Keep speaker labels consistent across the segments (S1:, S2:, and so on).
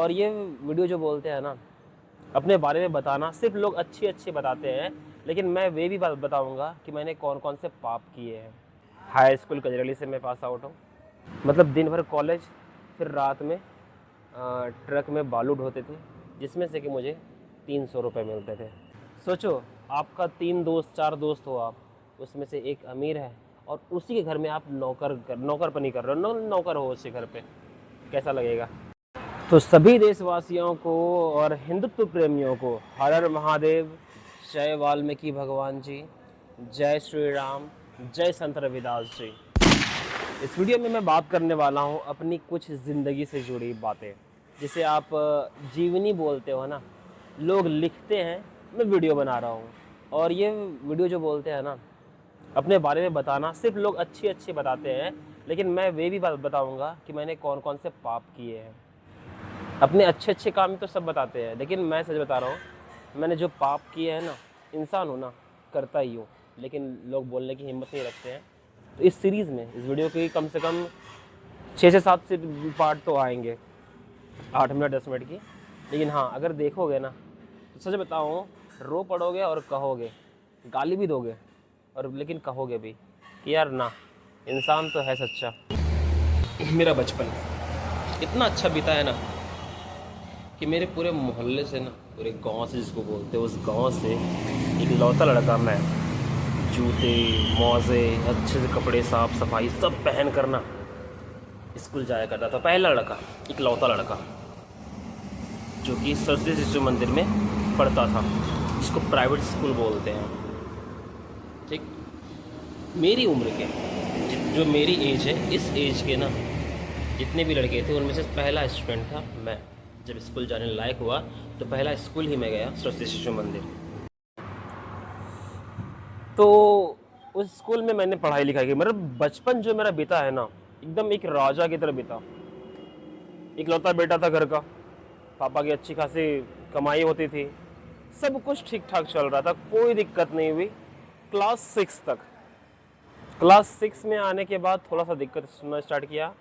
S1: और ये वीडियो जो बोलते हैं ना अपने बारे में बताना, सिर्फ लोग अच्छी अच्छी बताते हैं, लेकिन मैं वे भी बताऊंगा कि मैंने कौन कौन से पाप किए हैं। हाई स्कूल कजरौली से मैं पास आउट हूँ। मतलब दिन भर कॉलेज, फिर रात में ट्रक में बालू ढोते थे, जिसमें से कि मुझे 300 रुपये मिलते थे। सोचो, आपका 3 दोस्त 4 दोस्त हो आप, उसमें से एक अमीर है और उसी के घर में आप नौकरपनी कर रहे हो, नौकर हो उसके घर पे, कैसा लगेगा? तो सभी देशवासियों को और हिंदुत्व प्रेमियों को हर हर महादेव, जय वाल्मीकि भगवान जी, जय श्री राम, जय संत रविदास जी। इस वीडियो में मैं बात करने वाला हूँ अपनी कुछ ज़िंदगी से जुड़ी बातें, जिसे आप जीवनी बोलते हो ना, लोग लिखते हैं, मैं वीडियो बना रहा हूँ। और ये वीडियो जो बोलते हैं ना अपने बारे में बताना, सिर्फ लोग अच्छी अच्छी बताते हैं, लेकिन मैं वे भी बताऊँगा कि मैंने कौन कौन से पाप किए हैं। अपने अच्छे अच्छे काम तो सब बताते हैं, लेकिन मैं सच बता रहा हूँ, मैंने जो पाप किए हैं ना, इंसान हूँ ना, करता ही हूँ, लेकिन लोग बोलने की हिम्मत नहीं रखते हैं। तो इस सीरीज़ में, इस वीडियो के कम से कम 6 से 7 से पार्ट तो आएंगे, 8 मिनट 10 मिनट की। लेकिन हाँ, अगर देखोगे ना तो सच बताऊँ, रो पड़ोगे और कहोगे, गाली भी दोगे, और लेकिन कहोगे भी कि यार ना, इंसान तो है सच्चा। मेरा बचपन इतना अच्छा बीता है ना कि मेरे पूरे मोहल्ले से ना, पूरे गांव से जिसको बोलते हैं, उस गांव से एक लौता लड़का मैं, जूते मोज़े अच्छे से कपड़े साफ सफाई सब पहन कर ना स्कूल जाया करता था। पहला लड़का, एक लौता लड़का, जो कि सरस्वती शिशु मंदिर में पढ़ता था, जिसको प्राइवेट स्कूल बोलते हैं। ठीक, मेरी उम्र के जो मेरी एज है, इस एज के ना जितने भी लड़के थे, उनमें से पहला स्टूडेंट था मैं। जब स्कूल जाने लायक हुआ तो पहला स्कूल ही मैं गया, सरस्वती शिशु मंदिर। तो उस स्कूल में मैंने पढ़ाई लिखाई की। मेरा बचपन जो मेरा बीता है ना, एकदम एक राजा की तरह बीता। इकलौता बेटा था घर का, पापा की अच्छी खासी कमाई होती थी, सब कुछ ठीक ठाक चल रहा था, कोई दिक्कत नहीं हुई क्लास 6 तक। क्लास 6 में आने के बाद थोड़ा सा दिक्कत सुनना स्टार्ट किया,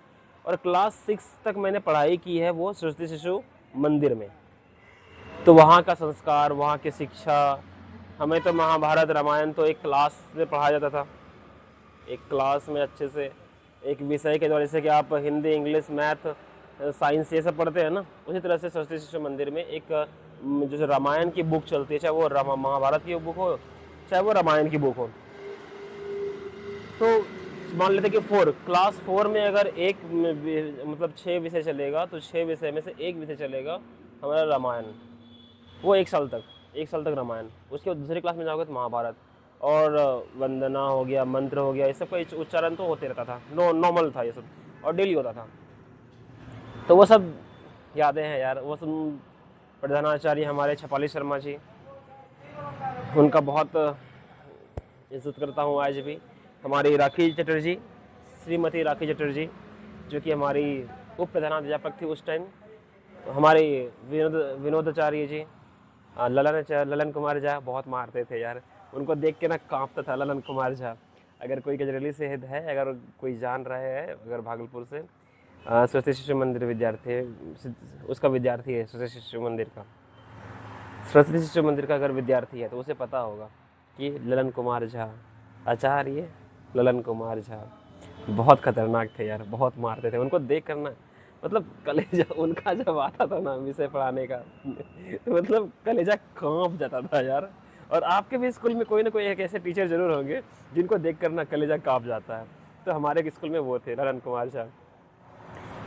S1: और क्लास 6 तक मैंने पढ़ाई की है वो सरस्वती शिशु मंदिर में। तो वहाँ का संस्कार, वहाँ की शिक्षा, हमें तो महाभारत रामायण तो एक क्लास में पढ़ाया जाता था, एक क्लास में अच्छे से, एक विषय के द्वारा, जैसे कि आप हिंदी इंग्लिश मैथ साइंस ये सब पढ़ते हैं ना, उसी तरह से सरस्वती शिशु मंदिर में एक जैसे रामायण की बुक चलती है, चाहे वो महाभारत की बुक हो, चाहे वो रामायण की बुक हो। तो मान लेते कि क्लास 4 में अगर एक मतलब 6 विषय चलेगा, तो 6 विषय में से एक विषय चलेगा हमारा रामायण, वो 1 साल तक रामायण। उसके बाद दूसरी क्लास में जाओगे तो महाभारत, और वंदना हो गया, मंत्र हो गया, ये सब का उच्चारण तो होते रहता था, नॉर्मल था ये सब, और डेली होता था। तो वो सब यादें हैं यार। वो सब प्रधानाचार्य हमारे छपाली शर्मा जी, उनका बहुत इज्जत करता हूँ आज भी। हमारी राखी चटर्जी, श्रीमती राखी चटर्जी, जो कि हमारी उप प्रधानाध्यापक थी उस टाइम। हमारे विनोदाचार्य जी, ललन कुमार झा, बहुत मारते थे यार, उनको देख के ना कांपता था ललन कुमार झा। अगर कोई गजरेली से है, अगर कोई जान रहा है, अगर भागलपुर से, सरस्वती शिशु मंदिर विद्यार्थी, उसका विद्यार्थी है सरस्वती शिशु मंदिर का, सरस्वती शिशु मंदिर का अगर विद्यार्थी है तो उसे पता होगा कि ललन कुमार झा, आचार्य ललन कुमार झा बहुत खतरनाक थे यार, बहुत मारते थे। उनको देख कर ना, मतलब कलेजा उनका जब आता था ना विषय पढ़ाने का, तो मतलब कलेजा कांप जाता था यार। और आपके भी स्कूल में कोई ना कोई एक ऐसे टीचर जरूर होंगे जिनको देख कर ना कलेजा कांप जाता है। तो हमारे स्कूल में वो थे ललन कुमार झा,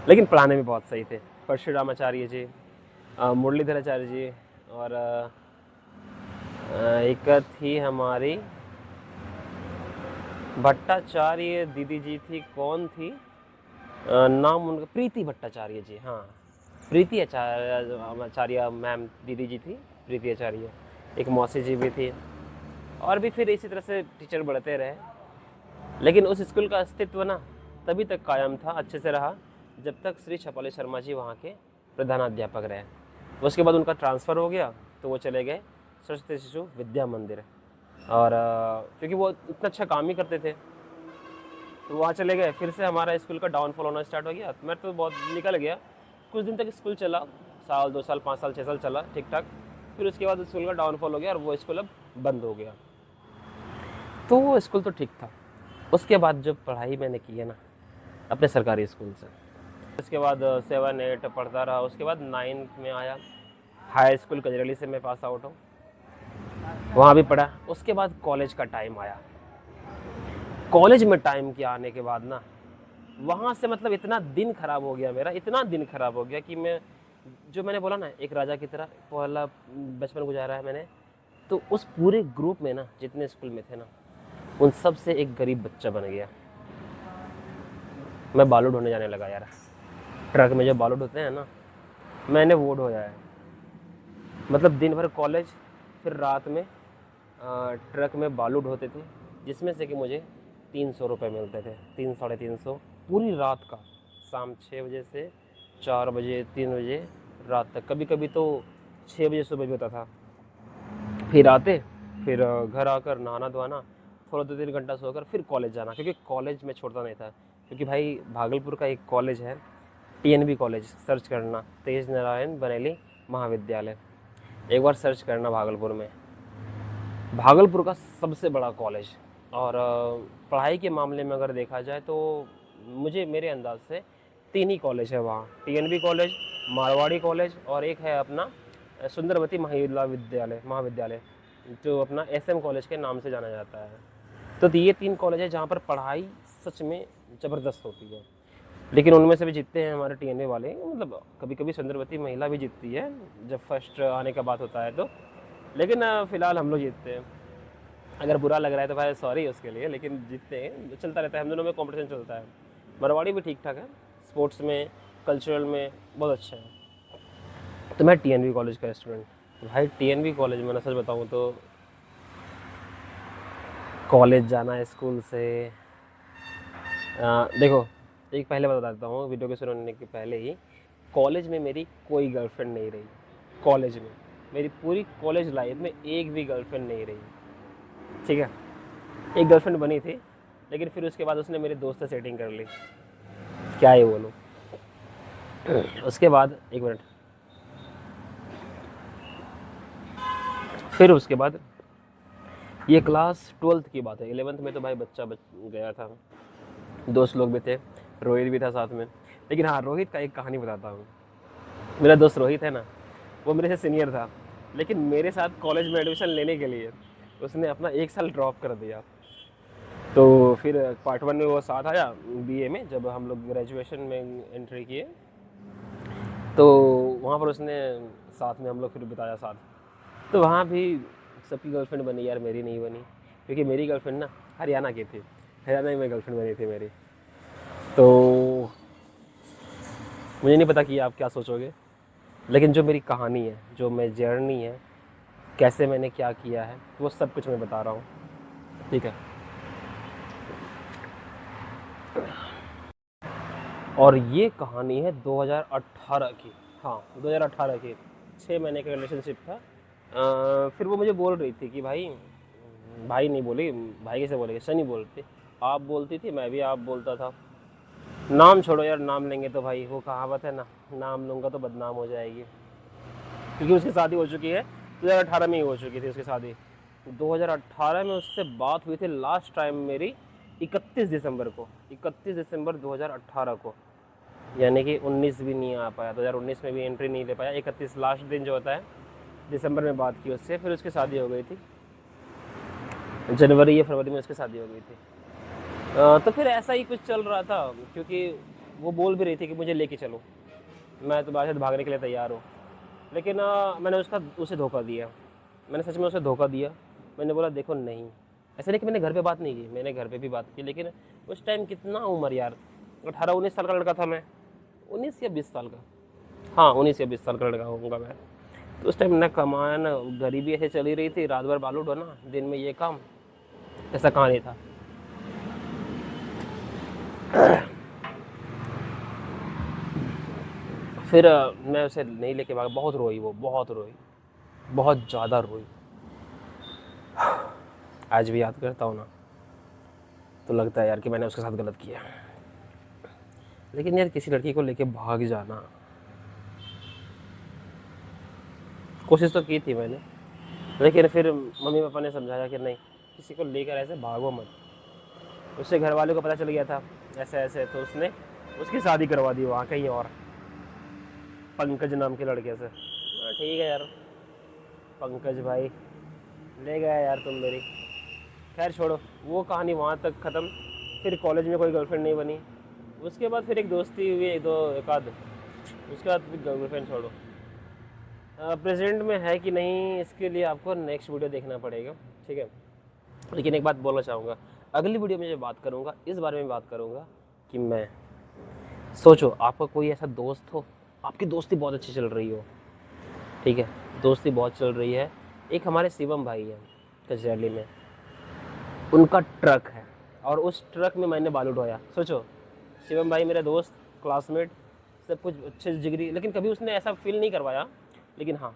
S1: लेकिन पढ़ाने में बहुत सही थे। परशुराम आचार्य जी, मुरलीधर आचार्य जी, और एक थी हमारी भट्टाचार्य दीदी जी थी, कौन थी नाम उनका, प्रीति भट्टाचार्य जी, हाँ प्रीति आचार्य मैम दीदी जी थी, प्रीति आचार्य। एक मौसी जी भी थी, और भी फिर इसी तरह से टीचर बढ़ते रहे। लेकिन उस स्कूल का अस्तित्व ना तभी तक कायम था, अच्छे से रहा, जब तक श्री छपाली शर्मा जी वहाँ के प्रधानाध्यापक रहे। उसके बाद उनका ट्रांसफ़र हो गया, तो वो चले गए सरस्वती शिशु विद्या मंदिर, और क्योंकि वो इतना अच्छा काम ही करते थे तो वहाँ चले गए। फिर से हमारा स्कूल का डाउनफॉल होना स्टार्ट हो गया। मैं तो बहुत निकल गया, कुछ दिन तक स्कूल चला, साल 2 साल 5 साल 6 साल चला ठीक ठाक। फिर उसके बाद उस स्कूल का डाउनफॉल हो गया और वो स्कूल अब बंद हो गया। तो वो स्कूल तो ठीक था। उसके बाद जब पढ़ाई मैंने की है ना अपने सरकारी स्कूल से, उसके बाद 7 8 पढ़ता रहा। उसके बाद 9th में आया, हाई स्कूल कजरौली से मैं पास आउट हूँ, वहाँ भी पढ़ा। उसके बाद कॉलेज का टाइम आया। कॉलेज में टाइम के आने के बाद ना वहाँ से मतलब इतना दिन खराब हो गया मेरा, इतना दिन खराब हो गया कि मैं, जो मैंने बोला ना एक राजा की तरह पहला बचपन गुजारा है मैंने, तो उस पूरे ग्रुप में ना जितने स्कूल में थे ना उन सब से एक गरीब बच्चा बन गया। मैं बालू ढोने जाने लगा यार। ट्रक में जो बालू ढोते हैं ना, मैंने वो ढोया है। मतलब दिन भर कॉलेज, फिर रात में ट्रक में बालू ढोते थे, जिसमें से कि मुझे 300 रुपये मिलते थे, 300 साढ़े 300 पूरी रात का। शाम 6 बजे से 4 बजे 3 बजे रात तक, कभी कभी तो 6 बजे सुबह भी होता था। फिर आते, फिर घर आकर नहाना धोना, थोड़ा 2 3 घंटा सोकर फिर कॉलेज जाना, क्योंकि कॉलेज में छोड़ता नहीं था। क्योंकि भाई भागलपुर का एक कॉलेज है TNB कॉलेज, सर्च करना, तेज नारायण बनेली महाविद्यालय, एक बार सर्च करना भागलपुर में। भागलपुर का सबसे बड़ा कॉलेज। और पढ़ाई के मामले में अगर देखा जाए तो मुझे मेरे अंदाज से 3 ही कॉलेज है वहाँ, TNB कॉलेज, मारवाड़ी कॉलेज और एक है अपना सुंदरवती महिला विद्यालय महाविद्यालय, जो अपना SM कॉलेज के नाम से जाना जाता है। तो ये 3 कॉलेज है जहाँ पर पढ़ाई सच में ज़बरदस्त होती है। लेकिन उनमें से भी जीतते हैं हमारे TNB वाले, मतलब कभी कभी सुंदरवती महिला भी जीतती है जब फर्स्ट आने का बात होता है तो। लेकिन फ़िलहाल हम लोग जीतते हैं। अगर बुरा लग रहा है तो भाई सॉरी उसके लिए, लेकिन जीतते हैं, चलता रहता है, हम दोनों में कंपटीशन चलता है। मारवाड़ी भी ठीक ठाक है, स्पोर्ट्स में कल्चरल में बहुत अच्छा है। तो मैं TNB कॉलेज का स्टूडेंट। भाई TNB कॉलेज में ना सच बताऊँ तो कॉलेज जाना स्कूल से, देखो एक पहले बता देता हूँ वीडियो के शुरू होने के पहले ही, कॉलेज में मेरी कोई गर्लफ्रेंड नहीं रही। कॉलेज में मेरी पूरी कॉलेज लाइफ में एक भी गर्लफ्रेंड नहीं रही, ठीक है। एक गर्लफ्रेंड बनी थी, लेकिन फिर उसके बाद उसने मेरे दोस्त से सेटिंग कर ली, क्या ये बोलूँ। उसके बाद एक मिनट, फिर उसके बाद ये क्लास 12th की बात है। 11th में तो भाई बच्चा गया था, दोस्त लोग भी थे, रोहित भी था साथ में। लेकिन हाँ, रोहित का एक कहानी बताता हूँ। मेरा दोस्त रोहित है ना, वो मेरे से सीनियर था, लेकिन मेरे साथ कॉलेज में एडमिशन लेने के लिए उसने अपना 1 साल ड्रॉप कर दिया। तो फिर पार्ट 1 में वो साथ आया BA में, जब हम लोग ग्रेजुएशन में एंट्री किए, तो वहाँ पर उसने साथ में हम लोग फिर बिताया साथ। तो वहाँ भी सबकी गर्लफ्रेंड बनी यार, मेरी नहीं बनी, क्योंकि मेरी गर्लफ्रेंड ना हरियाणा की थी, हरियाणा में गर्लफ्रेंड बनी थी मेरी। तो मुझे नहीं पता कि आप क्या सोचोगे, लेकिन जो मेरी कहानी है, जो मेरी जर्नी है, कैसे मैंने क्या किया है, वो सब कुछ मैं बता रहा हूँ, ठीक है। और ये कहानी है 2018 की, हाँ 2018 की। 6 महीने का रिलेशनशिप था। फिर वो मुझे बोल रही थी कि भाई, भाई नहीं बोली, भाई कैसे बोलेगी, सनी बोलती, आप बोलती थी, मैं भी आप बोलता था। नाम छोड़ो यार, नाम लेंगे तो भाई वो कहावत है ना, नाम लूँगा तो बदनाम हो जाएगी, क्योंकि उसकी शादी हो चुकी है। 2018 में ही हो चुकी थी उसकी शादी। 2018 में उससे बात हुई थी लास्ट टाइम मेरी 31 दिसंबर को, 31 दिसंबर 2018 को, यानी कि 19 भी नहीं आ पाया, 2019 में भी एंट्री नहीं ले पाया। 31 लास्ट दिन जो होता है दिसंबर में बात की उससे, फिर उसकी शादी हो गई थी जनवरी या फरवरी में, उसकी शादी हो गई थी। तो फिर ऐसा ही कुछ चल रहा था, क्योंकि वो बोल भी रही थी कि मुझे लेके चलो, मैं तुम्हारे साथ भागने के लिए तैयार हूँ। लेकिन मैंने उसे धोखा दिया, मैंने सच में उसे धोखा दिया। मैंने बोला देखो नहीं, ऐसा नहीं कि मैंने घर पे बात नहीं की, मैंने घर पे भी बात की, लेकिन उस टाइम कितना उम्र यार, 18 19 साल का लड़का था मैं, 19 या 20 साल का, हाँ 19 या 20 साल का लड़का होऊंगा मैं। तो उस टाइम न कमाया, न गरीबी ऐसे चली रही थी, रात भर बालू ढोना, दिन में ये काम, ऐसा कहानी था। फिर मैं उसे नहीं लेके भागा, बहुत रोई वो, बहुत रोई, बहुत ज़्यादा रोई। आज भी याद करता हूँ ना तो लगता है यार कि मैंने उसके साथ गलत किया। लेकिन यार किसी लड़की को लेके भाग जाना, कोशिश तो की थी मैंने, लेकिन फिर मम्मी पापा ने समझाया कि नहीं, किसी को लेकर ऐसे भागो मत। उससे घर वालों को पता चल गया था ऐसे ऐसे, तो उसने उसकी शादी करवा दी वहाँ कहीं और, पंकज नाम के लड़के से। ठीक है यार पंकज भाई, ले गया यार तुम मेरी। खैर छोड़ो, वो कहानी वहाँ तक ख़त्म। फिर कॉलेज में कोई गर्लफ्रेंड नहीं बनी। उसके बाद फिर एक दोस्ती हुई, एक आध, उसके बाद फिर गर्लफ्रेंड छोड़ो। प्रेजेंट में है कि नहीं, इसके लिए आपको नेक्स्ट वीडियो देखना पड़ेगा, ठीक है। लेकिन एक बात बोलना चाहूँगा, अगली वीडियो में जो बात करूँगा इस बारे में बात करूँगा कि मैं, सोचो आपका कोई ऐसा दोस्त हो, आपकी दोस्ती बहुत अच्छी चल रही हो, ठीक है, दोस्ती बहुत चल रही है। एक हमारे शिवम भाई हैं कचहरी में, उनका ट्रक है और उस ट्रक में मैंने बालू ढोया। सोचो, शिवम भाई मेरा दोस्त, क्लासमेट, सब कुछ अच्छे जिगरी, लेकिन कभी उसने ऐसा फील नहीं करवाया। लेकिन हाँ,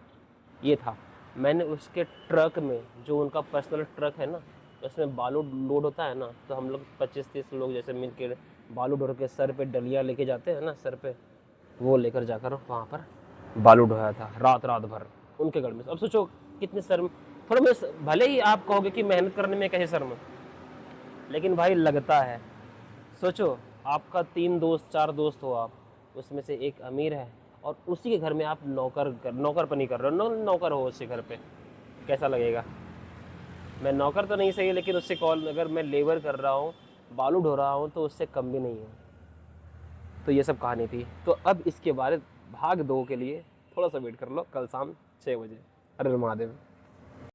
S1: ये था, मैंने उसके ट्रक में, जो उनका पर्सनल ट्रक है ना, उसमें बालू लोड होता है ना, तो हम लोग 25-30 लोग जैसे मिल के बालू ढो के सर पे डलिया लेके जाते हैं ना सर पे, वो लेकर जाकर वहाँ पर बालू ढोया था रात रात भर उनके घर में। अब सोचो कितने शर्म, थोड़ा मैं, भले ही आप कहोगे कि मेहनत करने में कैसे शर्म, लेकिन भाई लगता है। सोचो आपका 3 दोस्त 4 दोस्त हो आप, उसमें से एक अमीर है और उसी के घर में आप नौकरपनी कर रहे हो, नौकर हो उसके घर पे, कैसा लगेगा। मैं नौकर तो नहीं सही, लेकिन उससे कॉल, अगर मैं लेबर कर रहा हूँ, बालू ढो रहा हूँ, तो उससे कम भी नहीं है। तो ये सब कहानी थी। तो अब इसके बारे भाग 2 के लिए थोड़ा सा वेट कर लो, कल शाम 6 बजे। अरे महादेव।